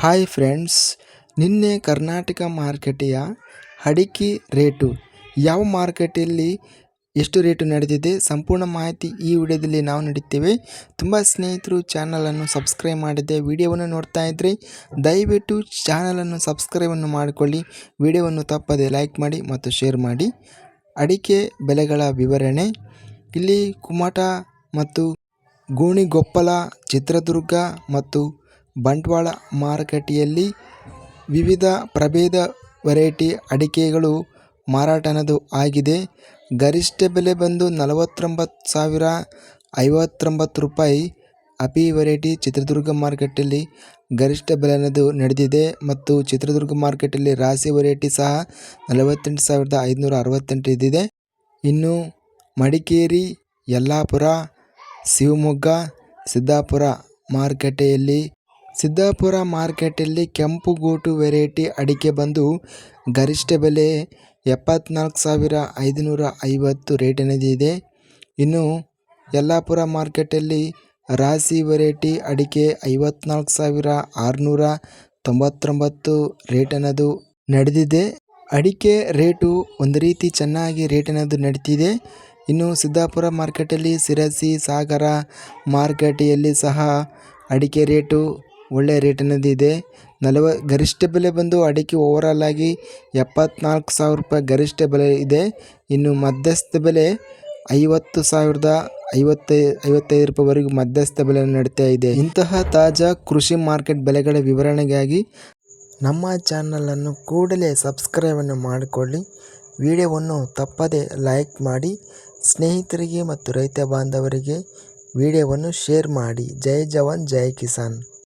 Hi friends, ನಿನ್ನೆ ಕರ್ನಾಟಕ ಮಾರುಕಟ್ಟೆಯ ಅಡಿಕೆ ರೇಟು ಯಾವ ಮಾರುಕಟ್ಟೆಯಲ್ಲಿ ಎಷ್ಟು ರೇಟು ನಡೆದಿದೆ ಸಂಪೂರ್ಣ ಮಾಹಿತಿ ಈ ವಿಡಿಯೋದಲ್ಲಿ ನಾವು ನೀಡುತ್ತೇವೆ. ತುಂಬ ಸ್ನೇಹಿತರು ಚಾನಲನ್ನು ಸಬ್ಸ್ಕ್ರೈಬ್ ಮಾಡಿದೆ ವಿಡಿಯೋವನ್ನು ನೋಡ್ತಾ ಇದ್ದರೆ ದಯವಿಟ್ಟು ಚಾನಲನ್ನು ಸಬ್ಸ್ಕ್ರೈಬನ್ನು ಮಾಡಿಕೊಳ್ಳಿ. ವಿಡಿಯೋವನ್ನು ತಪ್ಪದೆ ಲೈಕ್ ಮಾಡಿ ಮತ್ತು ಶೇರ್ ಮಾಡಿ. ಅಡಿಕೆ ಬೆಲೆಗಳ ವಿವರಣೆ ಇಲ್ಲಿ ಕುಮಟ ಮತ್ತು ಗೋಣಿಗೊಪ್ಪಲ, ಚಿತ್ರದುರ್ಗ ಮತ್ತು ಬಂಟ್ವಾಳ ಮಾರುಕಟ್ಟೆಯಲ್ಲಿ ವಿವಿಧ ಪ್ರಭೇದ ವೆರೈಟಿ ಅಡಿಕೆಗಳು ಮಾರಾಟ ಅನ್ನೋದು ಆಗಿದೆ. ಗರಿಷ್ಠ ಬೆಲೆ ಬಂದು 49,059 ರೂಪಾಯಿ. ಅಪಿ ವೆರೈಟಿ ಚಿತ್ರದುರ್ಗ ಮಾರುಕಟ್ಟೆಯಲ್ಲಿ ಗರಿಷ್ಠ ಬೆಲೆ ಅನ್ನೋದು ನಡೆದಿದೆ ಮತ್ತು ಚಿತ್ರದುರ್ಗ ಮಾರುಕಟ್ಟೆಯಲ್ಲಿ ರಾಶಿ ವೆರೈಟಿ ಸಹ 48,568 ಇದ್ದಿದೆ. ಇನ್ನು ಮಡಿಕೇರಿ, ಯಲ್ಲಾಪುರ, ಶಿವಮೊಗ್ಗ, ಸಿದ್ದಾಪುರ ಮಾರುಕಟ್ಟೆಯಲ್ಲಿ ಕೆಂಪುಗೋಟು ವೆರೈಟಿ ಅಡಿಕೆ ಬಂದು ಗರಿಷ್ಠ ಬೆಲೆ 74,550 ರೇಟಿನದಿದೆ. ಇನ್ನು ಯಲ್ಲಾಪುರ ಮಾರುಕಟ್ಟೆಯಲ್ಲಿ ರಾಶಿ ವೆರೈಟಿ ಅಡಿಕೆ 54,699 ರೇಟ್ ಅನ್ನೋದು ನಡೆದಿದೆ. ಅಡಿಕೆ ರೇಟು ಒಂದು ರೀತಿ ಚೆನ್ನಾಗಿ ರೇಟ್ ಅನ್ನೋದು ನಡೀತಿದೆ. ಇನ್ನು ಸಿದ್ದಾಪುರ ಮಾರ್ಕೆಟಲ್ಲಿ ಶಿರಸಿ, ಸಾಗರ ಮಾರುಕಟ್ಟೆಯಲ್ಲಿ ಸಹ ಅಡಿಕೆ ರೇಟು ಒಳ್ಳೆಯ ರೇಟ್ ಅನ್ನೋದು ಇದೆ. ಗರಿಷ್ಠ ಬೆಲೆ ಬಂದು ಅಡಿಕೆ ಓವರಾಲ್ ಆಗಿ 74,000 ರೂಪಾಯಿ ಗರಿಷ್ಠ ಬೆಲೆ ಇದೆ. ಇನ್ನು ಮಧ್ಯಸ್ಥ ಬೆಲೆ 50,055 ರೂಪಾಯಿವರೆಗೂ ಮಧ್ಯಸ್ಥ ಬೆಲೆ ನಡೀತಾ ಇದೆ. ಇಂತಹ ತಾಜಾ ಕೃಷಿ ಮಾರ್ಕೆಟ್ ಬೆಲೆಗಳ ವಿವರಣೆಗಾಗಿ ನಮ್ಮ ಚಾನಲನ್ನು ಕೂಡಲೇ ಸಬ್ಸ್ಕ್ರೈಬನ್ನು ಮಾಡಿಕೊಳ್ಳಿ. ವಿಡಿಯೋವನ್ನು ತಪ್ಪದೆ ಲೈಕ್ ಮಾಡಿ. ಸ್ನೇಹಿತರಿಗೆ ಮತ್ತು ರೈತ ಬಾಂಧವರಿಗೆ ವಿಡಿಯೋವನ್ನು ಶೇರ್ ಮಾಡಿ. ಜೈ ಜವಾನ್ ಜೈ ಕಿಸಾನ್.